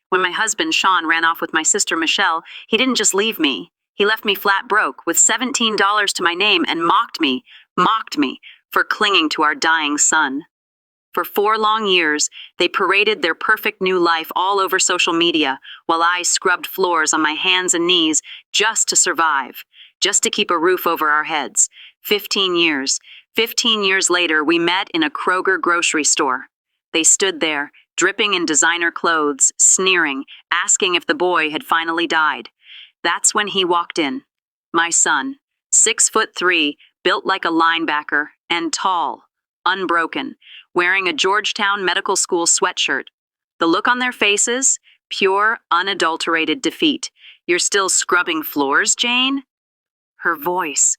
When my husband, Sean, ran off with my sister, Michelle, he didn't just leave me. He left me flat broke with $17 to my name and mocked me for clinging to our dying son. For 4 long years, they paraded their perfect new life all over social media while I scrubbed floors on my hands and knees just to survive, just to keep a roof over our heads. 15 years. 15 years later, we met in a Kroger grocery store. They stood there, dripping in designer clothes, sneering, asking if the boy had finally died. That's when he walked in. My son, 6'3", built like a linebacker, and tall, unbroken, wearing a Georgetown Medical School sweatshirt. The look on their faces, pure, unadulterated defeat. "You're still scrubbing floors, Jane?" Her voice.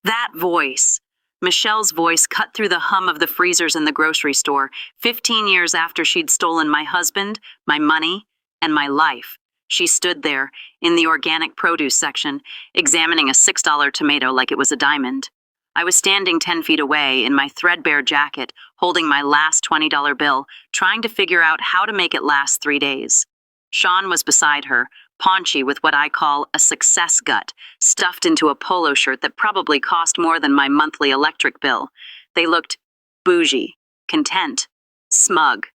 That voice. Michelle's voice cut through the hum of the freezers in the grocery store, 15 years after she'd stolen my husband, my money, and my life. She stood there, in the organic produce section, examining a $6 tomato like it was a diamond. I was standing 10 feet away in my threadbare jacket, holding my last $20 bill, trying to figure out how to make it last 3 days. Sean was beside her, paunchy with what I call a success gut, stuffed into a polo shirt that probably cost more than my monthly electric bill. They looked bougie, content, smug.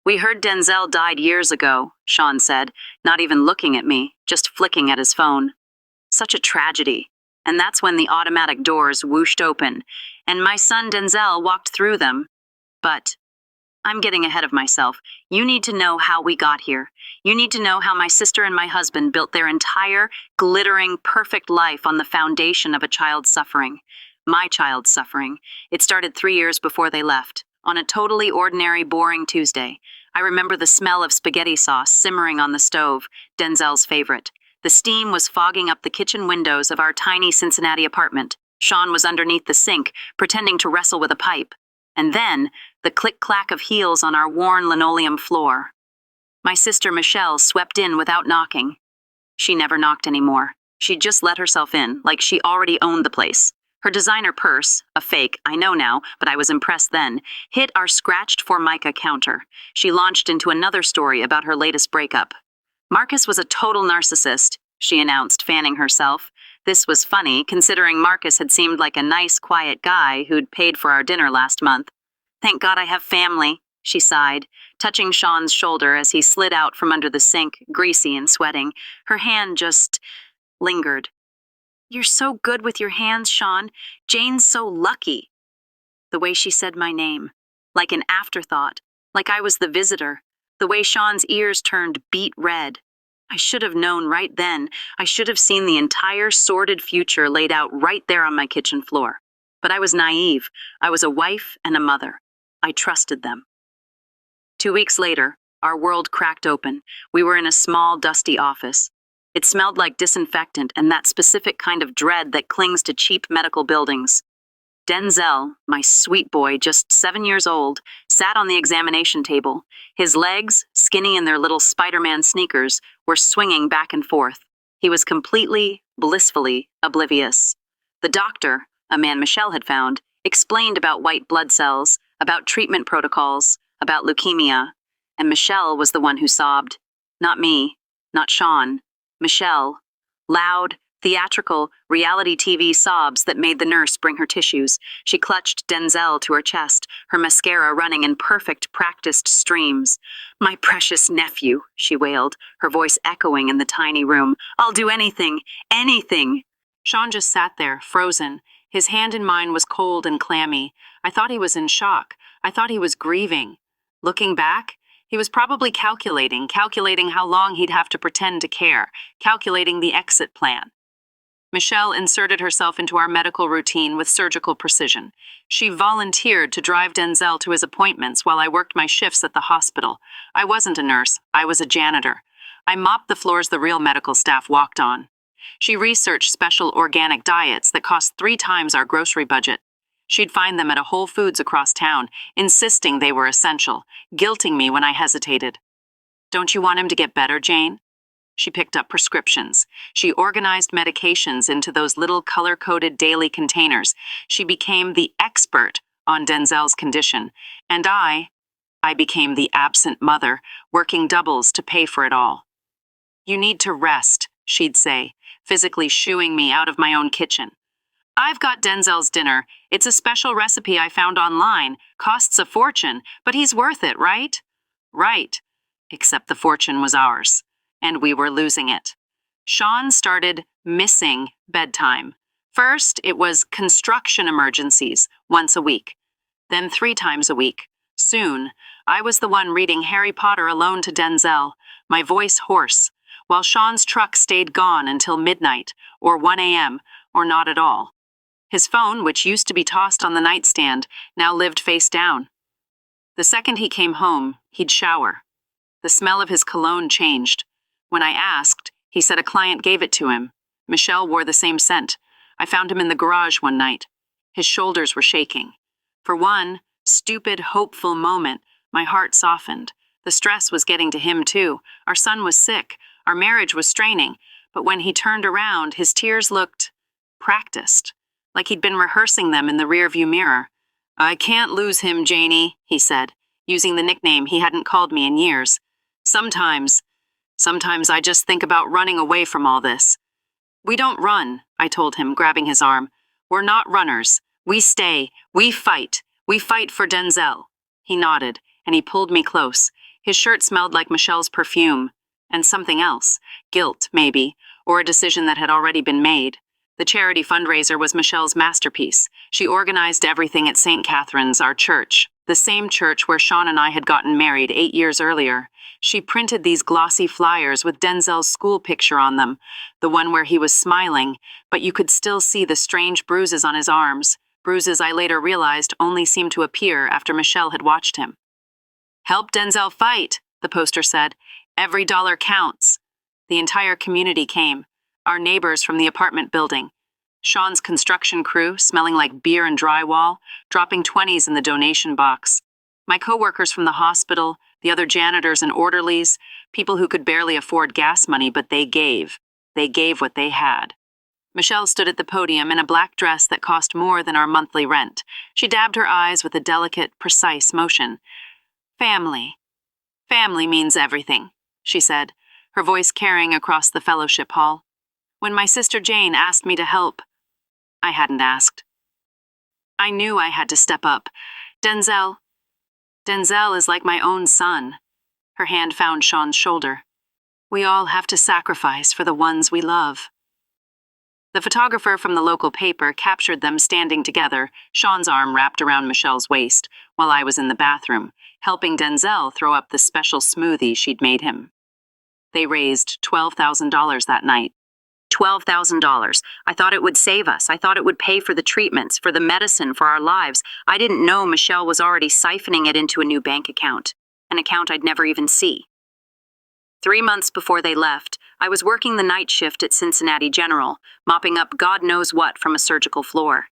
"We heard Denzel died years ago," Sean said, not even looking at me, just flicking at his phone. Such a tragedy. And that's when the automatic doors whooshed open, and my son Denzel walked through them. But I'm getting ahead of myself. You need to know how we got here. You need to know how my sister and my husband built their entire, glittering, perfect life on the foundation of a child's suffering. My child's suffering. It started 3 years before they left. On a totally ordinary, boring Tuesday. I remember the smell of spaghetti sauce simmering on the stove, Denzel's favorite. The steam was fogging up the kitchen windows of our tiny Cincinnati apartment. Sean was underneath the sink, pretending to wrestle with a pipe. And then, the click-clack of heels on our worn linoleum floor. My sister Michelle swept in without knocking. She never knocked anymore. She just let herself in, like she already owned the place. Her designer purse, a fake, I know now, but I was impressed then, hit our scratched Formica counter. She launched into another story about her latest breakup. "Marcus was a total narcissist," she announced, fanning herself. This was funny, considering Marcus had seemed like a nice, quiet guy who'd paid for our dinner last month. "Thank God I have family," she sighed, touching Sean's shoulder as he slid out from under the sink, greasy and sweating. Her hand just lingered. "You're so good with your hands, Sean. Jane's so lucky." The way she said my name, like an afterthought, like I was the visitor. The way Sean's ears turned beet red. I should have known right then. I should have seen the entire sordid future laid out right there on my kitchen floor. But I was naive. I was a wife and a mother. I trusted them. 2 weeks later, our world cracked open. We were in a small, dusty office. It smelled like disinfectant and that specific kind of dread that clings to cheap medical buildings. Denzel, my sweet boy, just 7 years old, sat on the examination table. His legs, skinny in their little Spider-Man sneakers, were swinging back and forth. He was completely, blissfully oblivious. The doctor, a man Michelle had found, explained about white blood cells, about treatment protocols, about leukemia, and Michelle was the one who sobbed. Not me, not Sean. Michelle. Loud, theatrical, reality TV sobs that made the nurse bring her tissues. She clutched Denzel to her chest, her mascara running in perfect, practiced streams. "My precious nephew," she wailed, her voice echoing in the tiny room. "I'll do anything, anything." Sean just sat there, frozen. His hand in mine was cold and clammy. I thought he was in shock. I thought he was grieving. Looking back, he was probably calculating how long he'd have to pretend to care, calculating the exit plan. Michelle inserted herself into our medical routine with surgical precision. She volunteered to drive Denzel to his appointments while I worked my shifts at the hospital. I wasn't a nurse, I was a janitor. I mopped the floors the real medical staff walked on. She researched special organic diets that cost 3 times our grocery budget. She'd find them at a Whole Foods across town, insisting they were essential, guilting me when I hesitated. "Don't you want him to get better, Jane?" She picked up prescriptions. She organized medications into those little color-coded daily containers. She became the expert on Denzel's condition. And I, I became the absent mother, working doubles to pay for it all. "You need to rest," she'd say, physically shooing me out of my own kitchen. "I've got Denzel's dinner. It's a special recipe I found online. Costs a fortune, but he's worth it, right?" Right. Except the fortune was ours, and we were losing it. Sean started missing bedtime. First, it was construction emergencies, once a week. Then 3 times a week. Soon, I was the one reading Harry Potter alone to Denzel, my voice hoarse, while Sean's truck stayed gone until midnight, or 1 a.m., or not at all. His phone, which used to be tossed on the nightstand, now lived face down. The second he came home, he'd shower. The smell of his cologne changed. When I asked, he said a client gave it to him. Michelle wore the same scent. I found him in the garage one night. His shoulders were shaking. For one stupid, hopeful moment, my heart softened. The stress was getting to him, too. Our son was sick. Our marriage was straining. But when he turned around, his tears looked practiced, like he'd been rehearsing them in the rearview mirror. "I can't lose him, Janie," he said, using the nickname he hadn't called me in years. Sometimes I just think about running away from all this." "We don't run," I told him, grabbing his arm. "We're not runners. We stay. We fight. We fight for Denzel." He nodded, and he pulled me close. His shirt smelled like Michelle's perfume. And something else. Guilt, maybe, or a decision that had already been made. The charity fundraiser was Michelle's masterpiece. She organized everything at St. Catherine's, our church, the same church where Sean and I had gotten married 8 years earlier. She printed these glossy flyers with Denzel's school picture on them, the one where he was smiling, but you could still see the strange bruises on his arms, bruises I later realized only seemed to appear after Michelle had watched him. "Help Denzel fight," the poster said. "Every dollar counts." The entire community came. Our neighbors from the apartment building. Sean's construction crew, smelling like beer and drywall, dropping 20s in the donation box. My coworkers from the hospital, the other janitors and orderlies, people who could barely afford gas money, but they gave. They gave what they had. Michelle stood at the podium in a black dress that cost more than our monthly rent. She dabbed her eyes with a delicate, precise motion. "Family. Family means everything," she said, her voice carrying across the fellowship hall. When my sister Jane asked me to help, I hadn't asked. I knew I had to step up. Denzel is like my own son." Her hand found Sean's shoulder. "We all have to sacrifice for the ones we love." The photographer from the local paper captured them standing together, Sean's arm wrapped around Michelle's waist, while I was in the bathroom, helping Denzel throw up the special smoothie she'd made him. They raised $12,000 that night. $12,000. I thought it would save us. I thought it would pay for the treatments, for the medicine, for our lives. I didn't know Michelle was already siphoning it into a new bank account, an account I'd never even see. 3 months before they left, I was working the night shift at Cincinnati General, mopping up God knows what from a surgical floor.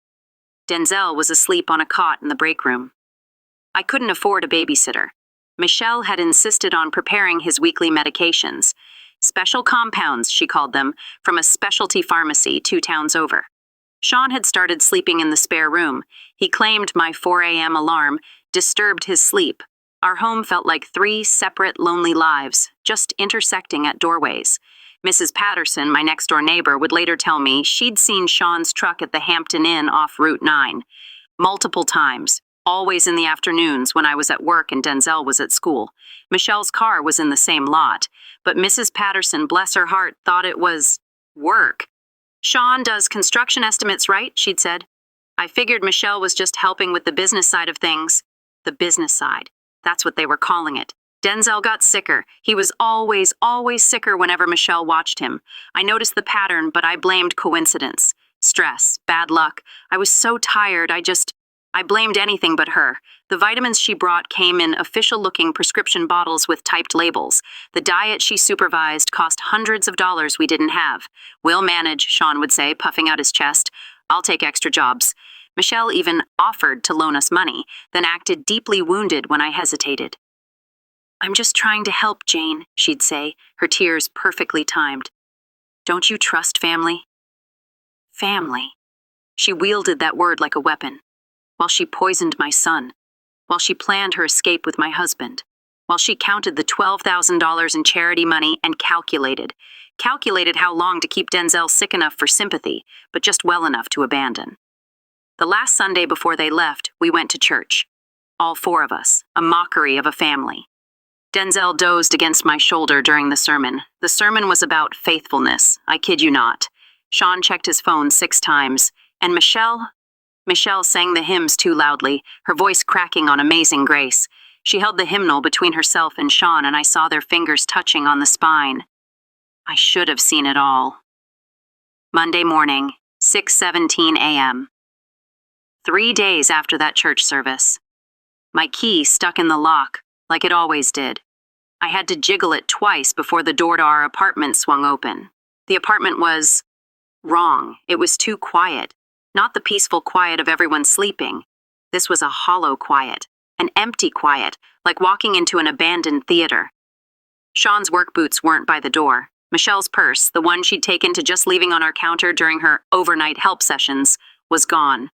Denzel was asleep on a cot in the break room. I couldn't afford a babysitter. Michelle had insisted on preparing his weekly medications. Special compounds, she called them, from a specialty pharmacy 2 towns over. Sean had started sleeping in the spare room. He claimed my 4 a.m. alarm disturbed his sleep. Our home felt like 3 separate, lonely lives, just intersecting at doorways. Mrs. Patterson, my next-door neighbor, would later tell me she'd seen Sean's truck at the Hampton Inn off Route 9. Multiple times, always in the afternoons when I was at work and Denzel was at school. Michelle's car was in the same lot, but Mrs. Patterson, bless her heart, thought it was work. "Sean does construction estimates, right?" she'd said. I figured Michelle was just helping with the business side of things. The business side. That's what they were calling it. Denzel got sicker. He was always sicker whenever Michelle watched him. I noticed the pattern, but I blamed coincidence. Stress, bad luck. I was so tired, I blamed anything but her. The vitamins she brought came in official-looking prescription bottles with typed labels. The diet she supervised cost hundreds of dollars we didn't have. "We'll manage," Sean would say, puffing out his chest. "I'll take extra jobs." Michelle even offered to loan us money, then acted deeply wounded when I hesitated. "I'm just trying to help, Jane," she'd say, her tears perfectly timed. "Don't you trust family?" Family. She wielded that word like a weapon. While she poisoned my son. while she planned her escape with my husband, while she counted the $12,000 in charity money and calculated how long to keep Denzel sick enough for sympathy, but just well enough to abandon. The last Sunday before they left, we went to church. All four of us, a mockery of a family. Denzel dozed against my shoulder during the sermon. The sermon was about faithfulness, I kid you not. Sean checked his phone 6 times, and Michelle sang the hymns too loudly, her voice cracking on Amazing Grace. She held the hymnal between herself and Sean, and I saw their fingers touching on the spine. I should have seen it all. Monday morning, 6:17 a.m. 3 days after that church service. My key stuck in the lock, like it always did. I had to jiggle it twice before the door to our apartment swung open. The apartment was wrong. It was too quiet. Not the peaceful quiet of everyone sleeping. This was a hollow quiet, an empty quiet, like walking into an abandoned theater. Sean's work boots weren't by the door. Michelle's purse, the one she'd taken to just leaving on our counter during her overnight help sessions, was gone.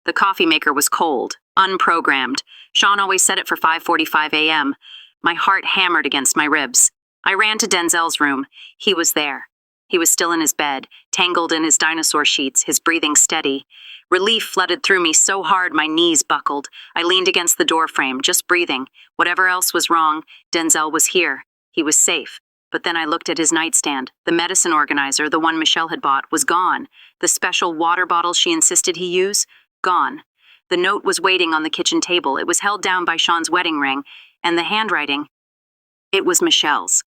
The coffee maker was cold, unprogrammed. Sean always set it for 5:45 a.m. My heart hammered against my ribs. I ran to Denzel's room. He was there. He was still in his bed, tangled in his dinosaur sheets, his breathing steady. Relief flooded through me so hard my knees buckled. I leaned against the doorframe, just breathing. Whatever else was wrong, Denzel was here. He was safe. But then I looked at his nightstand. The medicine organizer, the one Michelle had bought, was gone. The special water bottle she insisted he use, gone. The note was waiting on the kitchen table. It was held down by Sean's wedding ring, and the handwriting, it was Michelle's.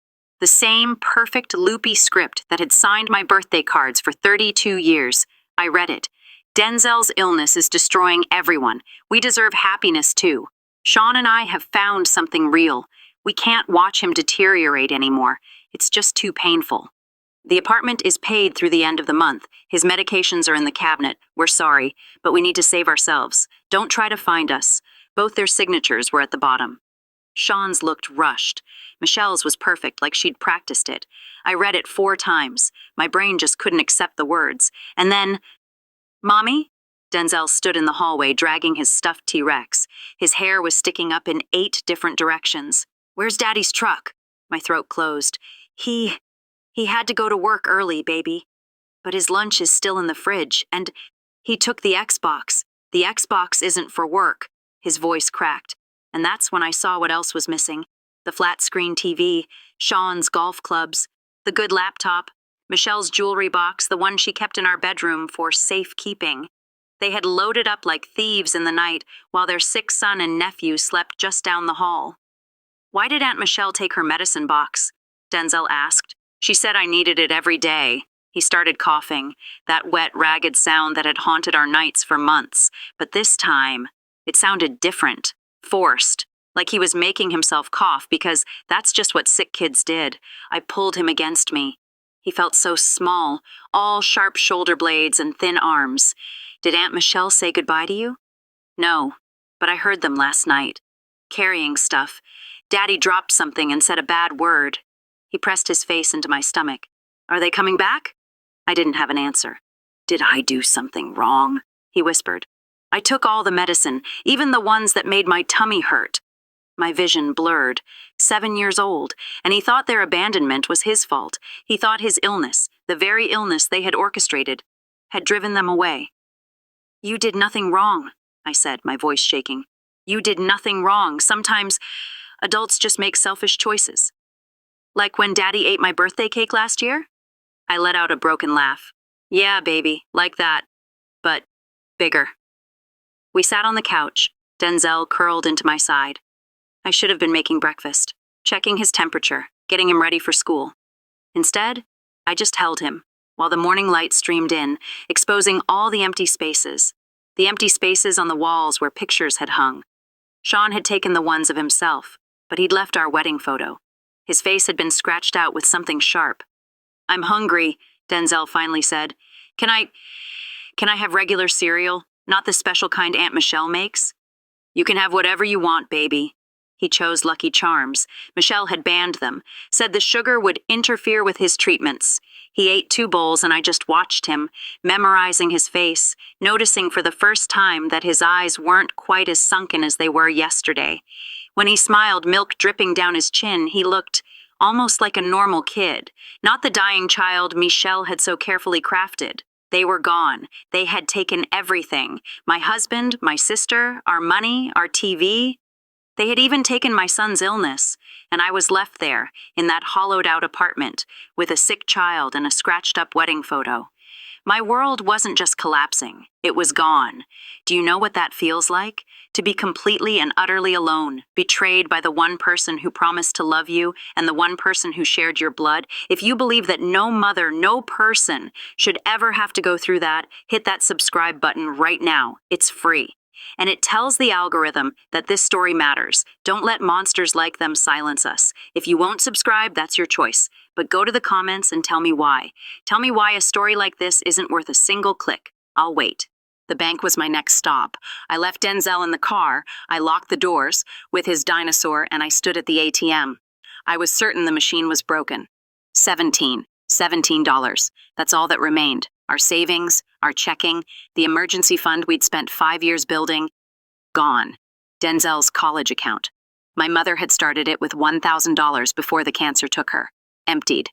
The same perfect loopy script that had signed my birthday cards for 32 years. I read it. Denzel's illness is destroying everyone. We deserve happiness too. Sean and I have found something real. We can't watch him deteriorate anymore. It's just too painful. The apartment is paid through the end of the month. His medications are in the cabinet. We're sorry, but we need to save ourselves. Don't try to find us. Both their signatures were at the bottom. Sean's looked rushed. Michelle's was perfect, like she'd practiced it. I read it 4 times. My brain just couldn't accept the words. And then, Mommy? Denzel stood in the hallway, dragging his stuffed T-Rex. His hair was sticking up in 8 different directions. Where's Daddy's truck? My throat closed. He had to go to work early, baby. But his lunch is still in the fridge, and he took the Xbox. The Xbox isn't for work. His voice cracked. And that's when I saw what else was missing. The flat-screen TV, Sean's golf clubs, the good laptop, Michelle's jewelry box, the one she kept in our bedroom for safekeeping. They had loaded up like thieves in the night while their sick son and nephew slept just down the hall. Why did Aunt Michelle take her medicine box? Denzel asked. She said I needed it every day. He started coughing, that wet, ragged sound that had haunted our nights for months. But this time, it sounded different, forced, like he was making himself cough because that's just what sick kids did. I pulled him against me. He felt so small, all sharp shoulder blades and thin arms. Did Aunt Michelle say goodbye to you? No, but I heard them last night. Carrying stuff. Daddy dropped something and said a bad word. He pressed his face into my stomach. Are they coming back? I didn't have an answer. Did I do something wrong? He whispered. I took all the medicine, even the ones that made my tummy hurt. My vision blurred. 7 years old, and he thought their abandonment was his fault. He thought his illness, the very illness they had orchestrated, had driven them away. You did nothing wrong, I said, my voice shaking. You did nothing wrong. Sometimes adults just make selfish choices. Like when Daddy ate my birthday cake last year? I let out a broken laugh. Yeah, baby, like that. But bigger. We sat on the couch, Denzel curled into my side. I should have been making breakfast, checking his temperature, getting him ready for school. Instead, I just held him, while the morning light streamed in, exposing all the empty spaces on the walls where pictures had hung. Sean had taken the ones of himself, but he'd left our wedding photo. His face had been scratched out with something sharp. I'm hungry, Denzel finally said. Can I have regular cereal, not the special kind Aunt Michelle makes? You can have whatever you want, baby. He chose Lucky Charms. Michelle had banned them, said the sugar would interfere with his treatments. He ate 2 bowls and I just watched him, memorizing his face, noticing for the first time that his eyes weren't quite as sunken as they were yesterday. When he smiled, milk dripping down his chin, he looked almost like a normal kid, not the dying child Michelle had so carefully crafted. They were gone. They had taken everything. My husband, my sister, our money, our TV. They had even taken my son's illness, and I was left there, in that hollowed-out apartment, with a sick child and a scratched-up wedding photo. My world wasn't just collapsing. It was gone. Do you know what that feels like? To be completely and utterly alone, betrayed by the one person who promised to love you and the one person who shared your blood. If you believe that no mother, no person should ever have to go through that, hit that subscribe button right now. It's free. And it tells the algorithm that this story matters. Don't let monsters like them silence us. If you won't subscribe, that's your choice. But go to the comments and tell me why. Tell me why a story like this isn't worth a single click. I'll wait. The bank was my next stop. I left Denzel in the car, I locked the doors with his dinosaur, and I stood at the ATM. I was certain the machine was broken. $17. That's all that remained. Our savings, our checking, the emergency fund we'd spent 5 years building, gone. Denzel's college account. My mother had started it with $1,000 before the cancer took her. Emptied.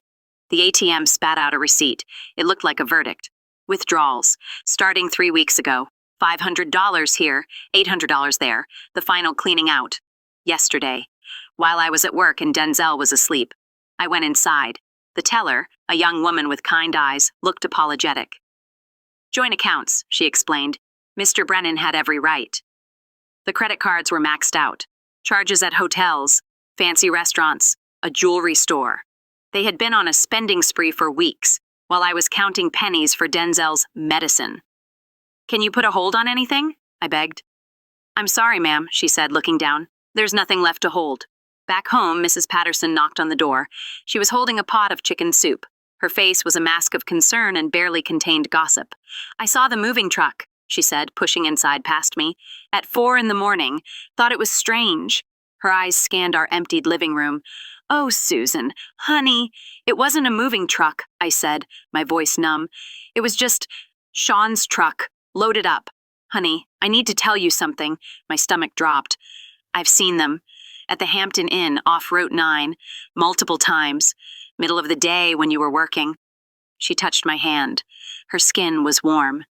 The ATM spat out a receipt. It looked like a verdict. Withdrawals. Starting 3 weeks ago. $500 here, $800 there. The final cleaning out. Yesterday. While I was at work and Denzel was asleep. I went inside. The teller, a young woman with kind eyes, looked apologetic. Joint accounts, she explained. Mr. Brennan had every right. The credit cards were maxed out. Charges at hotels, fancy restaurants, a jewelry store. They had been on a spending spree for weeks, while I was counting pennies for Denzel's medicine. Can you put a hold on anything? I begged. I'm sorry, ma'am, she said, looking down. There's nothing left to hold. Back home, Mrs. Patterson knocked on the door. She was holding a pot of chicken soup. Her face was a mask of concern and barely contained gossip. I saw the moving truck, she said, pushing inside past me. At 4 a.m, thought it was strange. Her eyes scanned our emptied living room. Oh, Susan, honey, it wasn't a moving truck, I said, my voice numb. It was just Sean's truck, loaded up. Honey, I need to tell you something. My stomach dropped. I've seen them. At the Hampton Inn off Route 9, multiple times. Middle of the day when you were working. She touched my hand. Her skin was warm.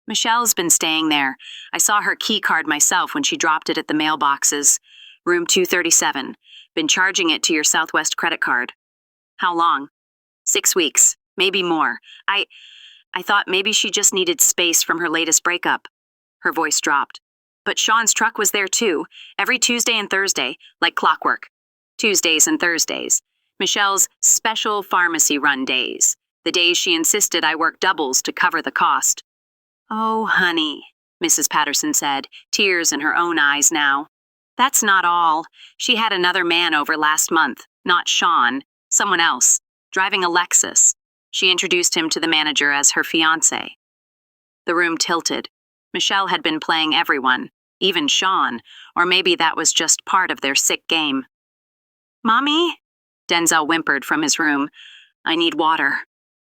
Michelle's been staying there. I saw her key card myself when she dropped it at the mailboxes. Room 237. Been charging it to your Southwest credit card. How long? 6 weeks, maybe more. I thought maybe she just needed space from her latest breakup. Her voice dropped. But Sean's truck was there too, every Tuesday and Thursday, like clockwork. Tuesdays and Thursdays. Michelle's special pharmacy run days. The days she insisted I work doubles to cover the cost. Oh, honey, Mrs. Patterson said, tears in her own eyes now. That's not all. She had another man over last month, not Sean, someone else, driving a Lexus. She introduced him to the manager as her fiancé. The room tilted. Michelle had been playing everyone, even Sean, or maybe that was just part of their sick game. Mommy? Denzel whimpered from his room. I need water.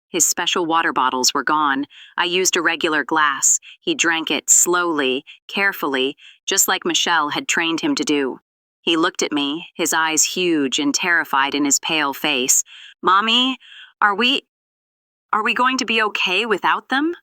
His special water bottles were gone. I used a regular glass. He drank it slowly, carefully, just like Michelle had trained him to do. He looked at me, his eyes huge and terrified in his pale face. Mommy, are we going to be okay without them?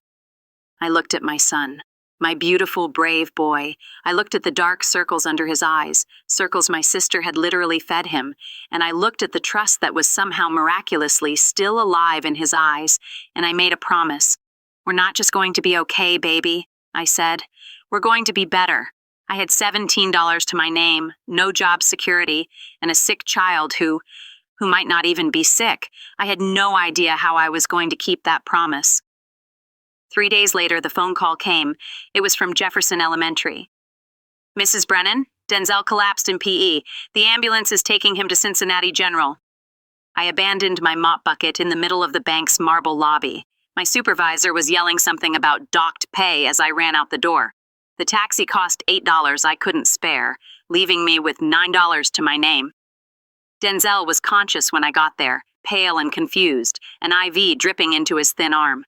I looked at my son. My beautiful, brave boy. I looked at the dark circles under his eyes, circles my sister had literally fed him, and I looked at the trust that was somehow miraculously still alive in his eyes, and I made a promise. We're not just going to be okay, baby, I said. We're going to be better. I had $17 to my name, no job security, and a sick child who might not even be sick. I had no idea how I was going to keep that promise. 3 days later, the phone call came. It was from Jefferson Elementary. Mrs. Brennan, Denzel collapsed in PE. The ambulance is taking him to Cincinnati General. I abandoned my mop bucket in the middle of the bank's marble lobby. My supervisor was yelling something about docked pay as I ran out the door. The taxi cost $8 I couldn't spare. leaving me with $9 to my name. Denzel was conscious when I got there, pale and confused, an IV dripping into his thin arm.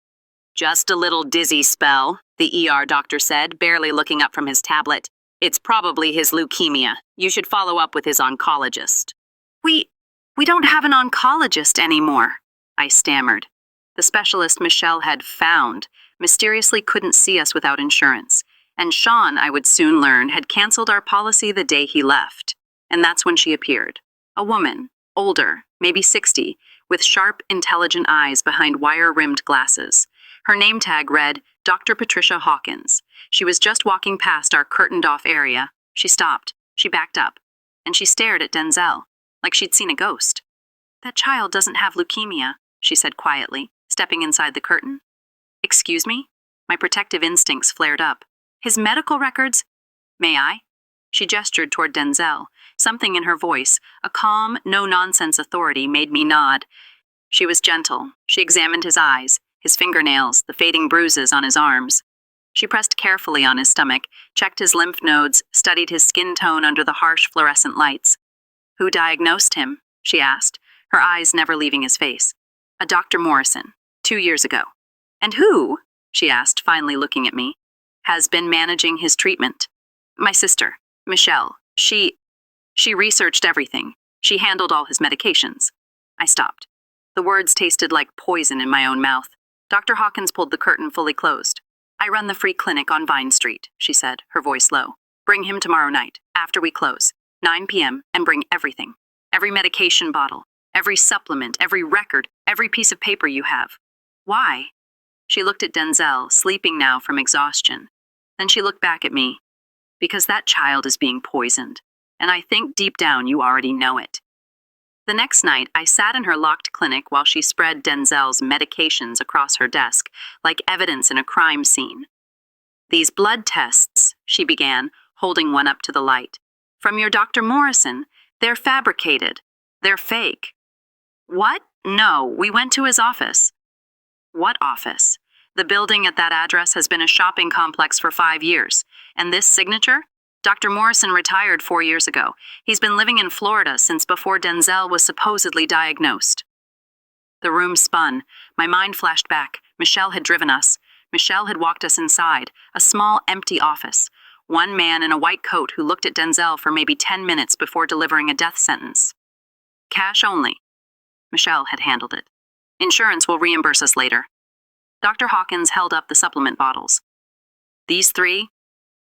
Just a little dizzy spell, the ER doctor said, barely looking up from his tablet. It's probably his leukemia. You should follow up with his oncologist. We don't have an oncologist anymore, I stammered. The specialist Michelle had found mysteriously couldn't see us without insurance, and Sean, I would soon learn, had canceled our policy the day he left. And that's when she appeared. A woman, older, maybe 60, with sharp, intelligent eyes behind wire-rimmed glasses. Her name tag read, Dr. Patricia Hawkins. She was just walking past our curtained-off area. She stopped. She backed up. And she stared at Denzel, like she'd seen a ghost. That child doesn't have leukemia, she said quietly, stepping inside the curtain. Excuse me? My protective instincts flared up. His medical records? May I? She gestured toward Denzel. Something in her voice, a calm, no-nonsense authority, made me nod. She was gentle. She examined his eyes, his fingernails, the fading bruises on his arms. She pressed carefully on his stomach, checked his lymph nodes, studied his skin tone under the harsh fluorescent lights. Who diagnosed him? She asked, her eyes never leaving his face. A Dr. Morrison, 2 years ago. And who, she asked, finally looking at me, has been managing his treatment? My sister, Michelle. She researched everything. She handled all his medications. I stopped. The words tasted like poison in my own mouth. Dr. Hawkins pulled the curtain fully closed. I run the free clinic on Vine Street, she said, her voice low. Bring him tomorrow night, after we close, 9 p.m., and bring everything. Every medication bottle, every supplement, every record, every piece of paper you have. Why? She looked at Denzel, sleeping now from exhaustion. Then she looked back at me. Because that child is being poisoned, and I think deep down you already know it. The next night, I sat in her locked clinic while she spread Denzel's medications across her desk, like evidence in a crime scene. These blood tests, she began, holding one up to the light. From your Dr. Morrison, they're fabricated. They're fake. What? No, we went to his office. What office? The building at that address has been a shopping complex for 5 years. And this signature? Dr. Morrison retired 4 years ago. He's been living in Florida since before Denzel was supposedly diagnosed. The room spun. My mind flashed back. Michelle had driven us. Michelle had walked us inside, a small, empty office. One man in a white coat who looked at Denzel for maybe 10 minutes before delivering a death sentence. Cash only. Michelle had handled it. Insurance will reimburse us later. Dr. Hawkins held up the supplement bottles. These 3?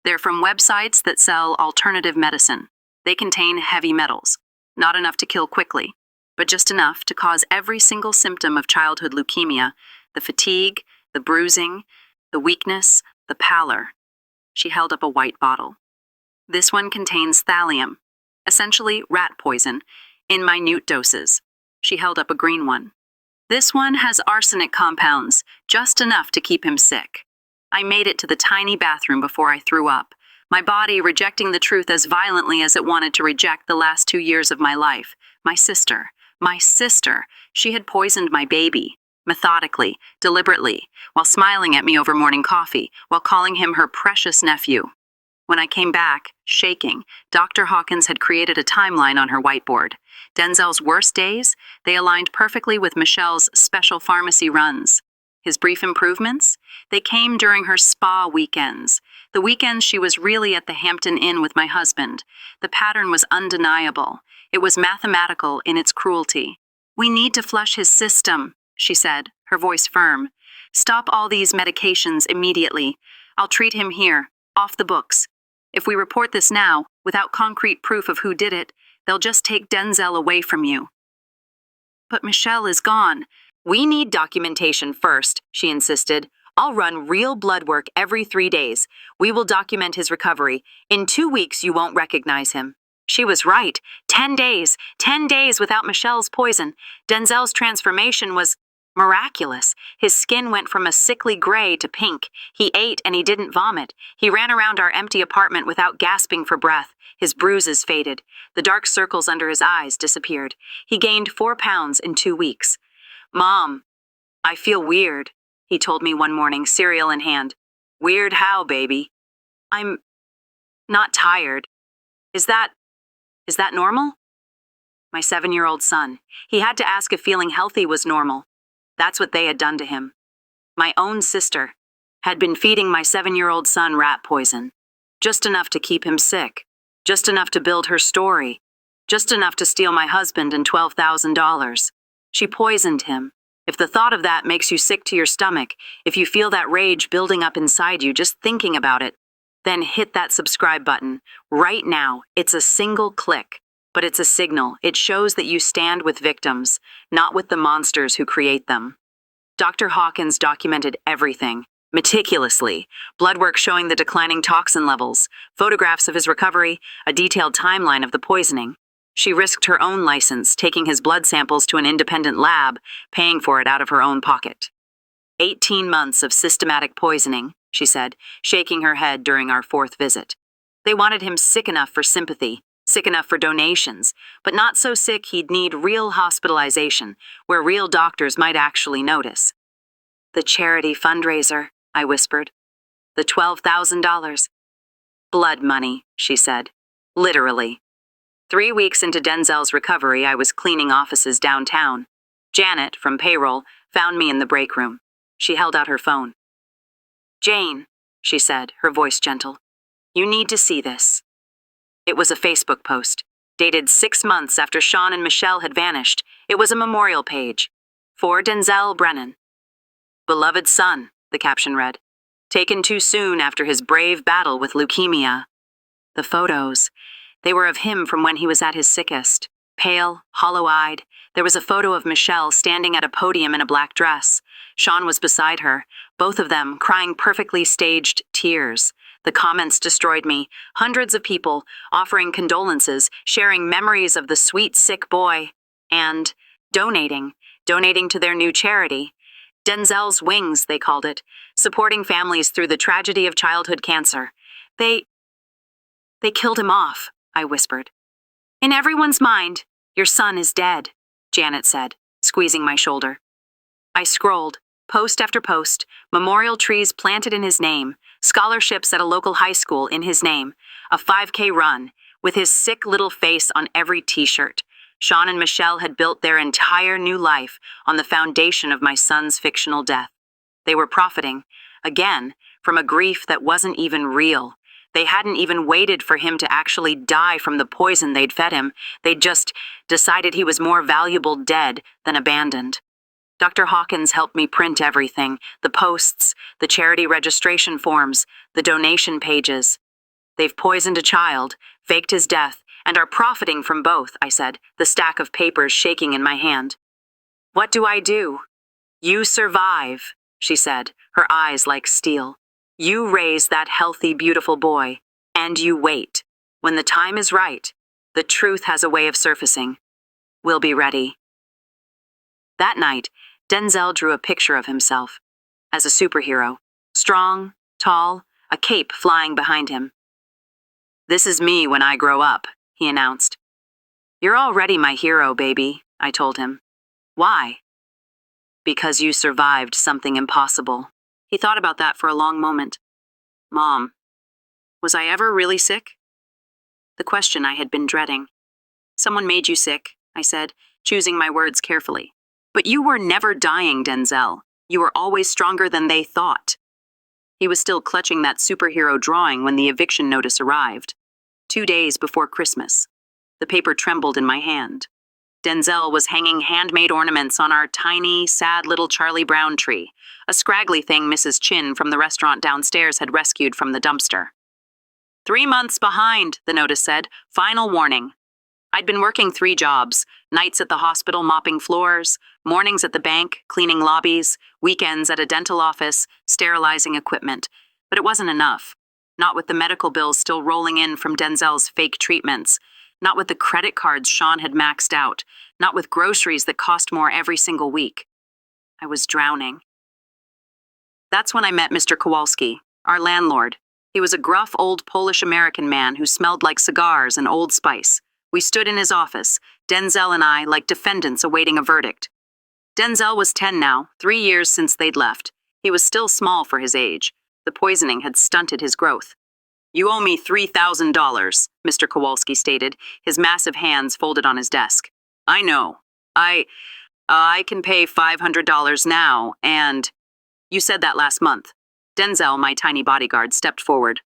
They're from websites that sell alternative medicine. They contain heavy metals, not enough to kill quickly, but just enough to cause every single symptom of childhood leukemia, the fatigue, the bruising, the weakness, the pallor. She held up a white bottle. This one contains thallium, essentially rat poison, in minute doses. She held up a green one. This one has arsenic compounds, just enough to keep him sick. I made it to the tiny bathroom before I threw up, my body rejecting the truth as violently as it wanted to reject the last 2 years of my life. My sister, she had poisoned my baby, methodically, deliberately, while smiling at me over morning coffee, while calling him her precious nephew. When I came back, shaking, Dr. Hawkins had created a timeline on her whiteboard. Denzel's worst days, they aligned perfectly with Michelle's special pharmacy runs. His brief improvements? They came during her spa weekends. The weekends she was really at the Hampton Inn with my husband. The pattern was undeniable. It was mathematical in its cruelty. We need to flush his system, she said, her voice firm. Stop all these medications immediately. I'll treat him here, off the books. If we report this now, without concrete proof of who did it, they'll just take Denzel away from you. But Michelle is gone. We need documentation first, she insisted. I'll run real blood work every 3 days. We will document his recovery. In 2 weeks, you won't recognize him. She was right. 10 days. 10 days without Michelle's poison. Denzel's transformation was miraculous. His skin went from a sickly gray to pink. He ate and he didn't vomit. He ran around our empty apartment without gasping for breath. His bruises faded. The dark circles under his eyes disappeared. He gained 4 pounds in 2 weeks. Mom, I feel weird, he told me one morning, cereal in hand. Weird how, baby? I'm not tired. Is that normal? My 7-year-old son. He had to ask if feeling healthy was normal. That's what they had done to him. My own sister had been feeding my 7-year-old son rat poison. Just enough to keep him sick. Just enough to build her story. Just enough to steal my husband and $12,000. She poisoned him. If the thought of that makes you sick to your stomach, if you feel that rage building up inside you just thinking about it, then hit that subscribe button. Right now, it's a single click, but it's a signal. It shows that you stand with victims, not with the monsters who create them. Dr. Hawkins documented everything, meticulously. Blood work showing the declining toxin levels, photographs of his recovery, a detailed timeline of the poisoning. She risked her own license, taking his blood samples to an independent lab, paying for it out of her own pocket. 18 months of systematic poisoning, she said, shaking her head during our 4th visit. They wanted him sick enough for sympathy, sick enough for donations, but not so sick he'd need real hospitalization, where real doctors might actually notice. The charity fundraiser, I whispered. The $12,000. Blood money, she said. Literally. 3 weeks into Denzel's recovery, I was cleaning offices downtown. Janet, from payroll, found me in the break room. She held out her phone. Jane, she said, her voice gentle, you need to see this. It was a Facebook post, dated 6 months after Sean and Michelle had vanished. It was a memorial page. For Denzel Brennan. Beloved son, the caption read. Taken too soon after his brave battle with leukemia. The photos, they were of him from when he was at his sickest. Pale, hollow-eyed. There was a photo of Michelle standing at a podium in a black dress. Sean was beside her, both of them crying perfectly staged tears. The comments destroyed me. Hundreds of people offering condolences, sharing memories of the sweet, sick boy, and donating to their new charity. Denzel's Wings, they called it, supporting families through the tragedy of childhood cancer. They killed him off, I whispered. In everyone's mind, your son is dead, Janet said, squeezing my shoulder. I scrolled, post after post, memorial trees planted in his name, scholarships at a local high school in his name, a 5K run, with his sick little face on every t-shirt. Sean and Michelle had built their entire new life on the foundation of my son's fictional death. They were profiting, again, from a grief that wasn't even real. They hadn't even waited for him to actually die from the poison they'd fed him. They'd just decided he was more valuable dead than abandoned. Dr. Hawkins helped me print everything, the posts, the charity registration forms, the donation pages. They've poisoned a child, faked his death, and are profiting from both, I said, the stack of papers shaking in my hand. What do I do? You survive, she said, her eyes like steel. You raise that healthy, beautiful boy, and you wait. When the time is right, the truth has a way of surfacing. We'll be ready. That night, Denzel drew a picture of himself as a superhero, strong, tall, a cape flying behind him. This is me when I grow up, he announced. You're already my hero, baby, I told him. Why? Because you survived something impossible. He thought about that for a long moment. Mom, was I ever really sick? The question I had been dreading. Someone made you sick, I said, choosing my words carefully. But you were never dying, Denzel. You were always stronger than they thought. He was still clutching that superhero drawing when the eviction notice arrived. 2 days before Christmas. The paper trembled in my hand. Denzel was hanging handmade ornaments on our tiny, sad little Charlie Brown tree, a scraggly thing Mrs. Chin from the restaurant downstairs had rescued from the dumpster. 3 months behind, the notice said. Final warning. I'd been working 3 jobs, nights at the hospital mopping floors, mornings at the bank, cleaning lobbies, weekends at a dental office, sterilizing equipment. But it wasn't enough. Not with the medical bills still rolling in from Denzel's fake treatments. Not with the credit cards Sean had maxed out. Not with groceries that cost more every single week. I was drowning. That's when I met Mr. Kowalski, our landlord. He was a gruff old Polish-American man who smelled like cigars and Old Spice. We stood in his office, Denzel and I, like defendants awaiting a verdict. Denzel was 10 now, 3 years since they'd left. He was still small for his age. The poisoning had stunted his growth. You owe me $3,000, Mr. Kowalski stated, his massive hands folded on his desk. I know. I can pay $500 now, and... You said that last month. Denzel, my tiny bodyguard, stepped forward.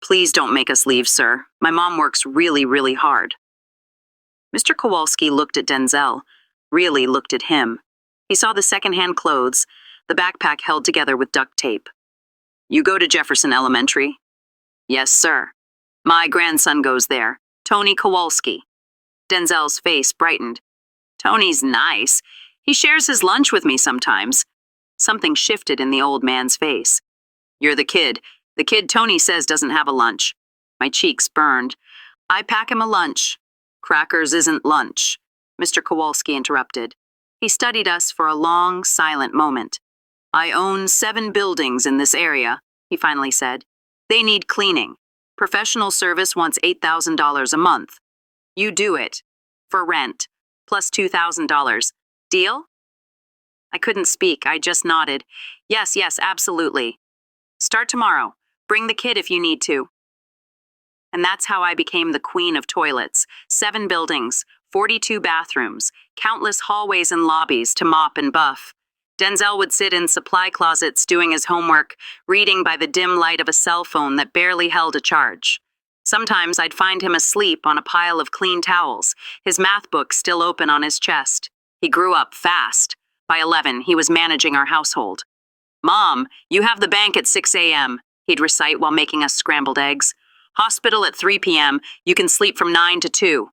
Please don't make us leave, sir. My mom works really, really hard. Mr. Kowalski looked at Denzel, really looked at him. He saw the second-hand clothes, the backpack held together with duct tape. You go to Jefferson Elementary? Yes, sir. My grandson goes there, Tony Kowalski. Denzel's face brightened. Tony's nice. He shares his lunch with me sometimes. Something shifted in the old man's face. You're the kid Tony says doesn't have a lunch. My cheeks burned. I pack him a lunch. Crackers isn't lunch, Mr. Kowalski interrupted. He studied us for a long, silent moment. I own 7 buildings in this area, he finally said. They need cleaning. Professional service wants $8,000 a month. You do it. For rent. Plus $2,000. Deal? I couldn't speak. I just nodded. Yes, absolutely. Start tomorrow. Bring the kid if you need to. And that's how I became the queen of toilets. 7 buildings, 42 bathrooms, countless hallways and lobbies to mop and buff. Denzel would sit in supply closets doing his homework, reading by the dim light of a cell phone that barely held a charge. Sometimes I'd find him asleep on a pile of clean towels, his math book still open on his chest. He grew up fast. By 11, he was managing our household. Mom, you have the bank at 6 a.m., he'd recite while making us scrambled eggs. Hospital at 3 p.m., you can sleep from 9 to 2.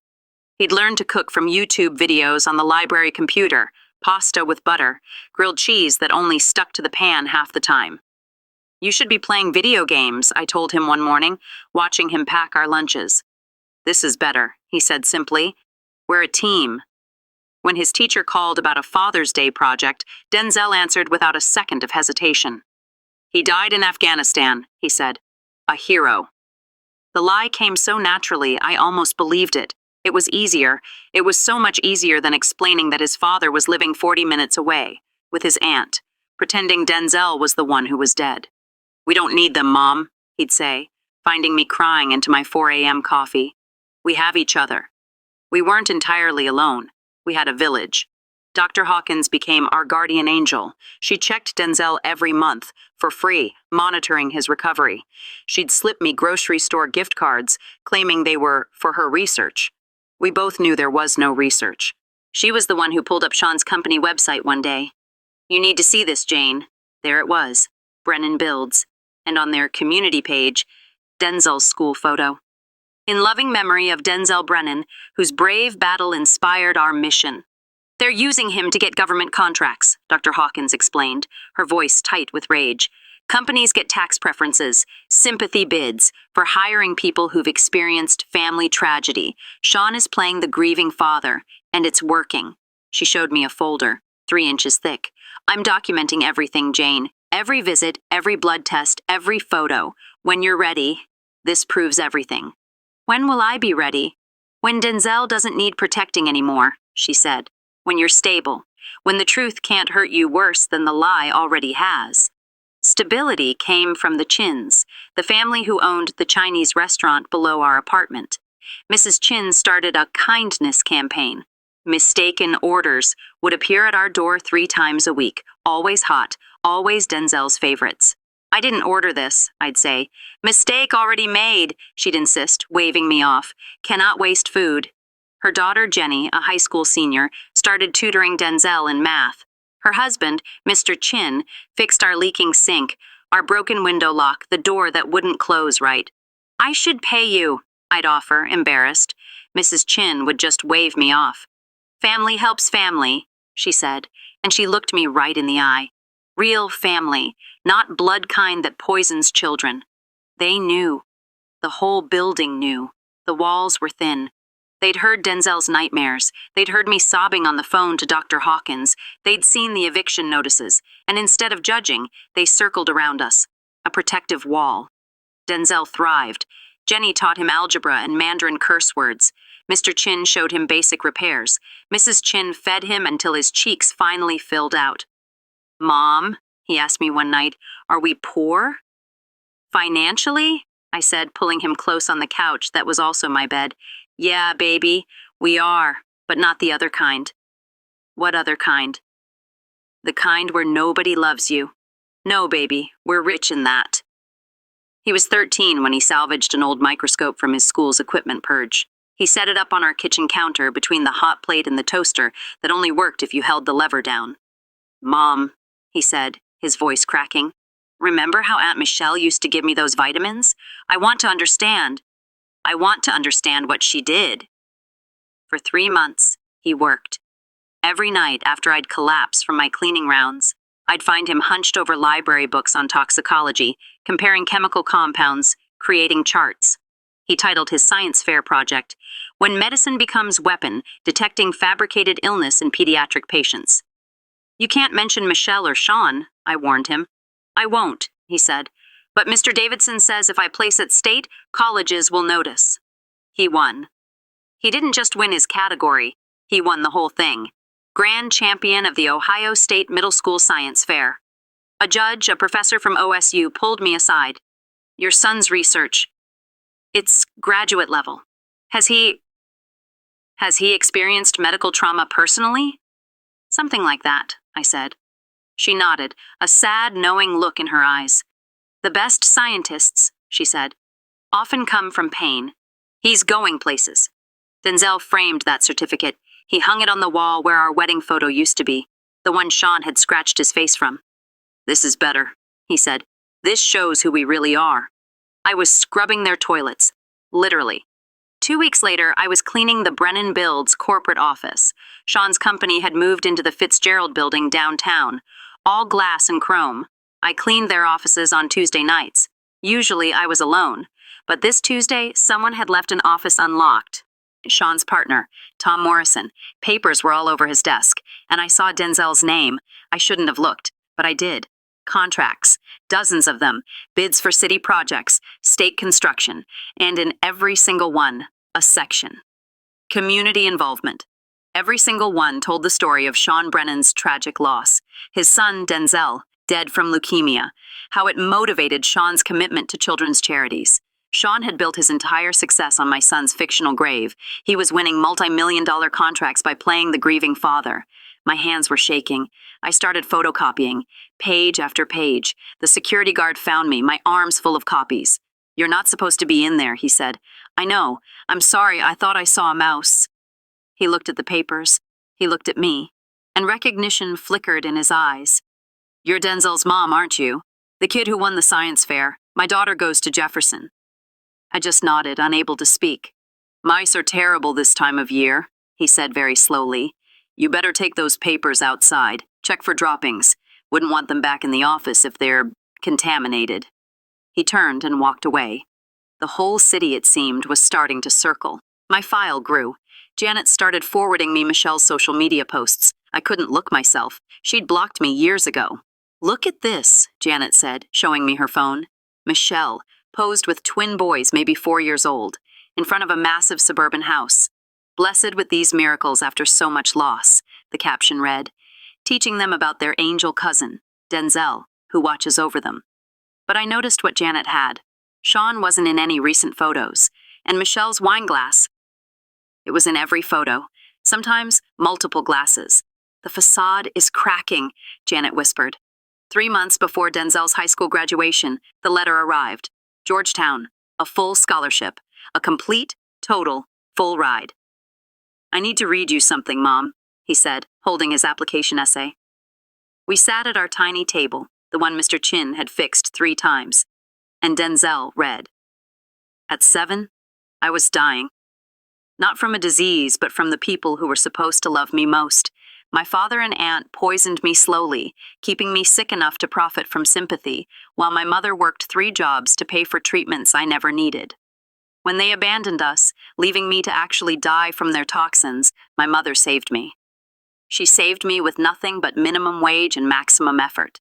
He'd learned to cook from YouTube videos on the library computer, pasta with butter, grilled cheese that only stuck to the pan half the time. You should be playing video games, I told him one morning, watching him pack our lunches. This is better, he said simply. We're a team. When his teacher called about a Father's Day project, Denzel answered without a second of hesitation. He died in Afghanistan, he said. A hero. The lie came so naturally, I almost believed it. It was easier. It was so much easier than explaining that his father was living 40 minutes away, with his aunt, pretending Denzel was the one who was dead. We don't need them, Mom, he'd say, finding me crying into my 4 a.m. coffee. We have each other. We weren't entirely alone. We had a village. Dr. Hawkins became our guardian angel. She checked Denzel every month, for free, monitoring his recovery. She'd slip me grocery store gift cards, claiming they were for her research. We both knew there was no research. She was the one who pulled up Sean's company website one day. You need to see this, Jane. There it was, Brennan Builds, and on their community page, Denzel's school photo. In loving memory of Denzel Brennan, whose brave battle inspired our mission. They're using him to get government contracts, Dr. Hawkins explained, her voice tight with rage. Companies get tax preferences, sympathy bids, for hiring people who've experienced family tragedy. Sean is playing the grieving father, and it's working. She showed me a folder, 3 inches thick. I'm documenting everything, Jane. Every visit, every blood test, every photo. When you're ready, this proves everything. When will I be ready? When Denzel doesn't need protecting anymore, she said. When you're stable. When the truth can't hurt you worse than the lie already has. Stability came from the Chins, the family who owned the Chinese restaurant below our apartment. Mrs. Chin started a kindness campaign. Mistaken orders would appear at our door 3 times a week, always hot, always Denzel's favorites. I didn't order this, I'd say. Mistake already made, she'd insist, waving me off. Cannot waste food. Her daughter, Jenny, a high school senior, started tutoring Denzel in math. Her husband, Mr. Chin, fixed our leaking sink, our broken window lock, the door that wouldn't close right. I should pay you, I'd offer, embarrassed. Mrs. Chin would just wave me off. Family helps family, she said, and she looked me right in the eye. Real family, not blood kind that poisons children. They knew. The whole building knew. The walls were thin. They'd heard Denzel's nightmares. They'd heard me sobbing on the phone to Dr. Hawkins. They'd seen the eviction notices, and instead of judging, they circled around us. A protective wall. Denzel thrived. Jenny taught him algebra and Mandarin curse words. Mr. Chin showed him basic repairs. Mrs. Chin fed him until his cheeks finally filled out. Mom, he asked me one night, are we poor? Financially? I said, pulling him close on the couch that was also my bed. Yeah, baby, we are, but not the other kind. What other kind? The kind where nobody loves you. No, baby, we're rich in that. He was 13 when he salvaged an old microscope from his school's equipment purge. He set it up on our kitchen counter between the hot plate and the toaster that only worked if you held the lever down. Mom, he said, his voice cracking, remember how Aunt Michelle used to give me those vitamins? I want to understand. I want to understand what she did. For 3 months, he worked. Every night after I'd collapse from my cleaning rounds, I'd find him hunched over library books on toxicology, comparing chemical compounds, creating charts. He titled his science fair project, When Medicine Becomes Weapon, Detecting Fabricated Illness in Pediatric Patients. You can't mention Michelle or Sean, I warned him. I won't, he said, but Mr. Davidson says if I place it state, colleges will notice. He won. He didn't just win his category, he won the whole thing. Grand champion of the Ohio State Middle School Science Fair. A judge, a professor from OSU, pulled me aside. Your son's research. It's graduate level. Has he experienced medical trauma personally? Something like that, I said. She nodded, a sad, knowing look in her eyes. The best scientists, she said, often come from pain. He's going places. Denzel framed that certificate. He hung it on the wall where our wedding photo used to be, the one Sean had scratched his face from. This is better, he said. This shows who we really are. I was scrubbing their toilets, literally. 2 weeks later, I was cleaning the Brennan Builds corporate office. Sean's company had moved into the Fitzgerald building downtown, all glass and chrome. I cleaned their offices on Tuesday nights. Usually I was alone, but this Tuesday, someone had left an office unlocked. Sean's partner, Tom Morrison. Papers were all over his desk, and I saw Denzel's name. I shouldn't have looked, but I did. Contracts, dozens of them, bids for city projects, state construction, and in every single one, a section. Community involvement. Every single one told the story of Sean Brennan's tragic loss, his son, Denzel, dead from leukemia, how it motivated Sean's commitment to children's charities. Sean had built his entire success on my son's fictional grave. He was winning multi-million-dollar contracts by playing the grieving father. My hands were shaking. I started photocopying, page after page. The security guard found me, my arms full of copies. You're not supposed to be in there, he said. I know. I'm sorry, I thought I saw a mouse. He looked at the papers. He looked at me, and recognition flickered in his eyes. You're Denzel's mom, aren't you? The kid who won the science fair. My daughter goes to Jefferson. I just nodded, unable to speak. Mice are terrible this time of year, he said very slowly. You better take those papers outside. Check for droppings. Wouldn't want them back in the office if they're contaminated. He turned and walked away. The whole city, it seemed, was starting to circle. My file grew. Janet started forwarding me Michelle's social media posts. I couldn't look myself. She'd blocked me years ago. Look at this, Janet said, showing me her phone. Michelle, posed with twin boys maybe 4 years old, in front of a massive suburban house. Blessed with these miracles after so much loss, the caption read, teaching them about their angel cousin, Denzel, who watches over them. But I noticed what Janet had. Sean wasn't in any recent photos, and Michelle's wine glass. It was in every photo, sometimes multiple glasses. The facade is cracking, Janet whispered. 3 months before Denzel's high school graduation, the letter arrived. Georgetown, a full scholarship, a complete, total, full ride. I need to read you something, Mom, he said, holding his application essay. We sat at our tiny table, the one Mr. Chin had fixed 3 times, and Denzel read. At 7, I was dying. Not from a disease, but from the people who were supposed to love me most. My father and aunt poisoned me slowly, keeping me sick enough to profit from sympathy, while my mother worked 3 jobs to pay for treatments I never needed. When they abandoned us, leaving me to actually die from their toxins, my mother saved me. She saved me with nothing but minimum wage and maximum effort.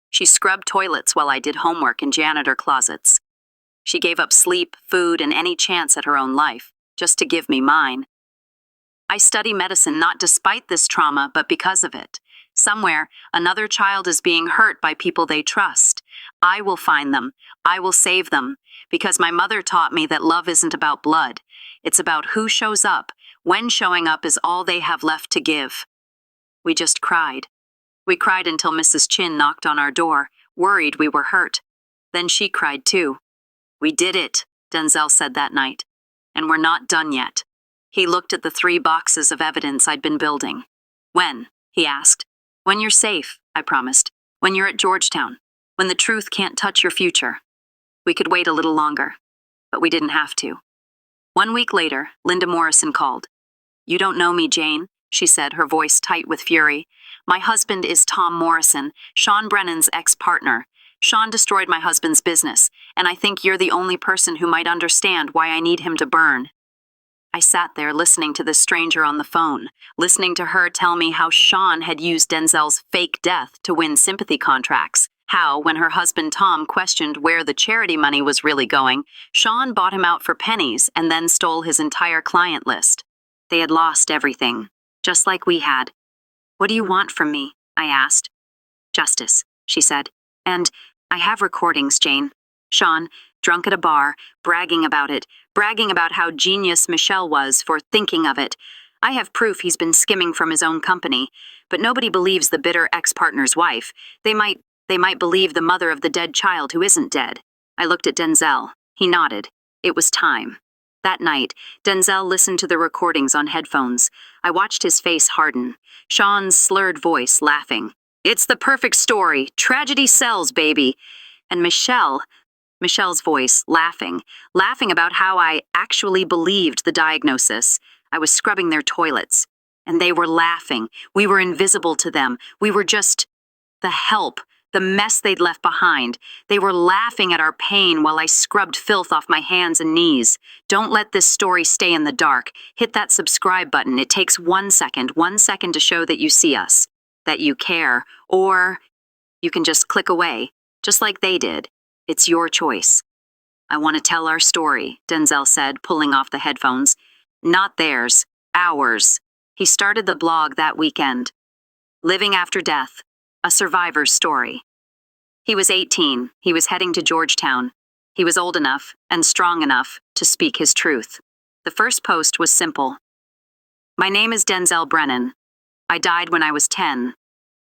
She scrubbed toilets while I did homework in janitor closets. She gave up sleep, food, and any chance at her own life, just to give me mine. I study medicine not despite this trauma, but because of it. Somewhere, another child is being hurt by people they trust. I will find them. I will save them. Because my mother taught me that love isn't about blood. It's about who shows up, when showing up is all they have left to give. We just cried. We cried until Mrs. Chin knocked on our door, worried we were hurt. Then she cried too. We did it, Denzel said that night. And we're not done yet. He looked at the 3 boxes of evidence I'd been building. When? He asked. When you're safe, I promised. When you're at Georgetown. When the truth can't touch your future. We could wait a little longer, but we didn't have to. 1 week later, Linda Morrison called. You don't know me, Jane, she said, her voice tight with fury. My husband is Tom Morrison, Sean Brennan's ex-partner. Sean destroyed my husband's business, and I think you're the only person who might understand why I need him to burn. I sat there listening to this stranger on the phone, listening to her tell me how Sean had used Denzel's fake death to win sympathy contracts. How, when her husband Tom questioned where the charity money was really going, Sean bought him out for pennies and then stole his entire client list. They had lost everything, just like we had. What do you want from me? I asked. Justice, she said. And I have recordings, Jane. Sean, drunk at a bar, bragging about it, bragging about how genius Michelle was for thinking of it. I have proof he's been skimming from his own company, but nobody believes the bitter ex-partner's wife. They might believe the mother of the dead child who isn't dead. I looked at Denzel. He nodded. It was time. That night, Denzel listened to the recordings on headphones. I watched his face harden. Sean's slurred voice laughing. It's the perfect story. Tragedy sells, baby. And Michelle's voice laughing about how I actually believed the diagnosis. I was scrubbing their toilets. And they were laughing. We were invisible to them. We were just the help. The mess they'd left behind. They were laughing at our pain while I scrubbed filth off my hands and knees. Don't let this story stay in the dark. Hit that subscribe button. It takes 1 second to show that you see us, that you care, or you can just click away, just like they did. It's your choice. I want to tell our story, Denzel said, pulling off the headphones. Not theirs, ours. He started the blog that weekend. Living After Death. A survivor's story. He was 18. He was heading to Georgetown. He was old enough and strong enough to speak his truth. The first post was simple. My name is Denzel Brennan. I died when I was 10.